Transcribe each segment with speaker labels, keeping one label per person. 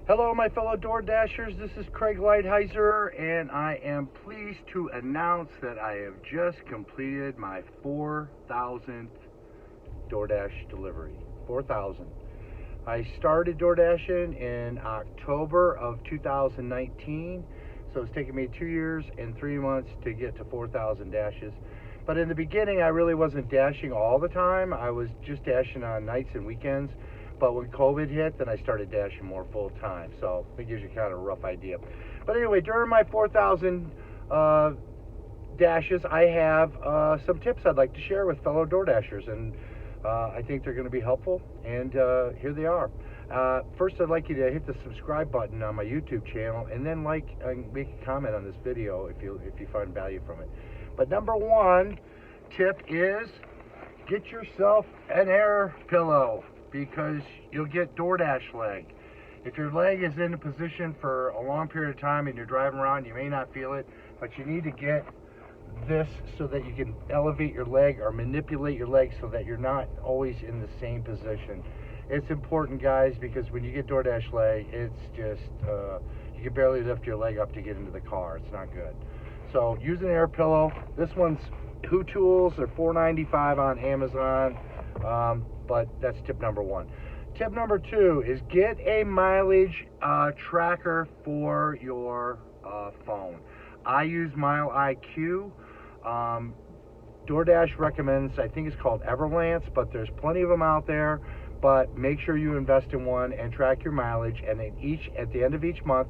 Speaker 1: Hello, my fellow DoorDashers. This is Craig Lighthizer, and I am pleased to announce that I have just completed my 4,000th DoorDash delivery. 4,000. I started DoorDashing in October of 2019, so it's taken me 2 years and 3 months to get to 4,000 dashes. But in the beginning, I really wasn't dashing all the time. I was just dashing on nights and weekends. But when COVID hit, then I started dashing more full time. So it gives you kind of a rough idea. But anyway, during my 4,000 dashes, I have some tips I'd like to share with fellow DoorDashers, and I think they're going to be helpful. And here they are. First, I'd like you to hit the subscribe button on my YouTube channel, and then make a comment on this video if you find value from it. But number one tip is get yourself an air pillow, because you'll get DoorDash leg. If your leg is in a position for a long period of time and you're driving around, you may not feel it, but you need to get this so that you can elevate your leg or manipulate your leg so that you're not always in the same position. It's important, guys, because when you get DoorDash leg, it's just, you can barely lift your leg up to get into the car. It's not good. So use an air pillow. This one's Who Tools. They're $4.95 on Amazon. But that's tip number one. Tip number two is get a mileage tracker for your phone. I use Mile IQ. DoorDash recommends, I think it's called Everlance, but there's plenty of them out there. But make sure you invest in one and track your mileage. And at the end of each month,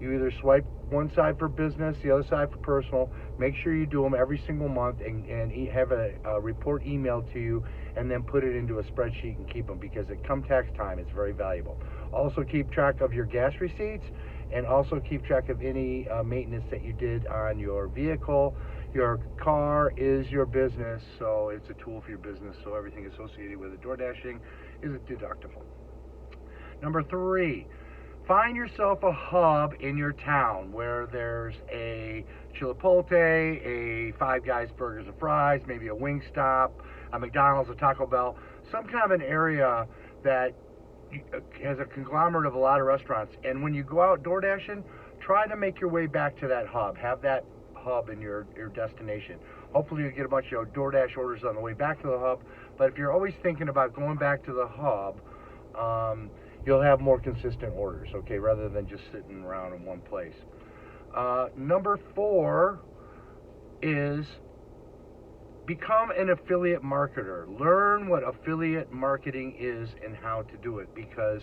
Speaker 1: you either swipe one side for business, the other side for personal. Make sure you do them every single month and have a report emailed to you, and then put it into a spreadsheet and keep them, because at come tax time, it's very valuable. Also keep track of your gas receipts, and also keep track of any maintenance that you did on your vehicle. Your car is your business, so it's a tool for your business, so everything associated with it, DoorDashing, is deductible. Number three, find yourself a hub in your town where there's a Chipotle, a Five Guys Burgers and Fries, maybe a Wingstop, a McDonald's, a Taco Bell, some kind of an area that has a conglomerate of a lot of restaurants. And when you go out DoorDashing, try to make your way back to that hub. Have that hub in your destination. Hopefully you get a bunch of DoorDash orders on the way back to the hub. But if you're always thinking about going back to the hub, you'll have more consistent orders, okay, rather than just sitting around in one place. Number four is become an affiliate marketer. Learn what affiliate marketing is and how to do it, because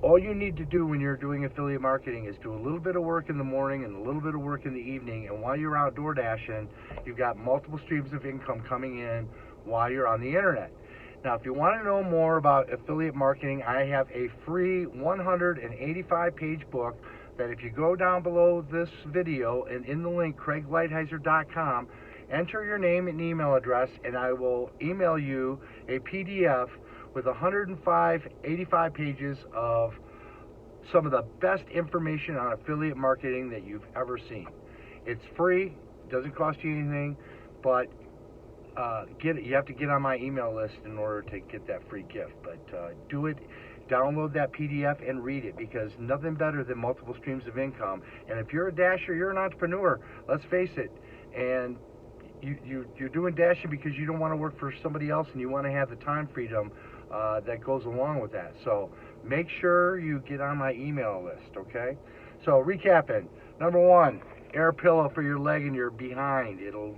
Speaker 1: all you need to do when you're doing affiliate marketing is do a little bit of work in the morning and a little bit of work in the evening, and while you're out DoorDashing, you've got multiple streams of income coming in while you're on the internet. Now, if you want to know more about affiliate marketing, I have a free 185-page book that if you go down below this video and in the link, CraigLighthizer.com, enter your name and email address, and I will email you a PDF with 185 pages of some of the best information on affiliate marketing that you've ever seen. It's free, doesn't cost you anything, but you have to get on my email list in order to get that free gift. But do it, download that PDF and read it, because nothing better than multiple streams of income. And if you're a dasher, you're an entrepreneur, let's face it, and you're doing dashing because you don't want to work for somebody else, and you want to have the time freedom that goes along with that. So make sure you get on my email list, okay? So recapping, number one, air pillow for your leg and your behind. It'll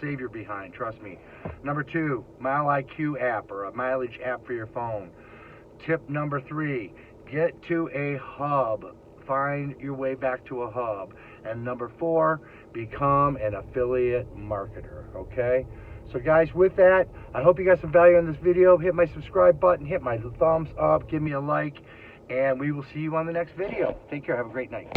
Speaker 1: save your behind, trust me. Number two, Mile IQ app, or a mileage app for your phone. Tip number three, get to a hub. Find your way back to a hub. And number four, become an affiliate marketer, okay? So guys, with that, I hope you got some value in this video. Hit my subscribe button, hit my thumbs up, give me a like, and we will see you on the next video. Take care, have a great night.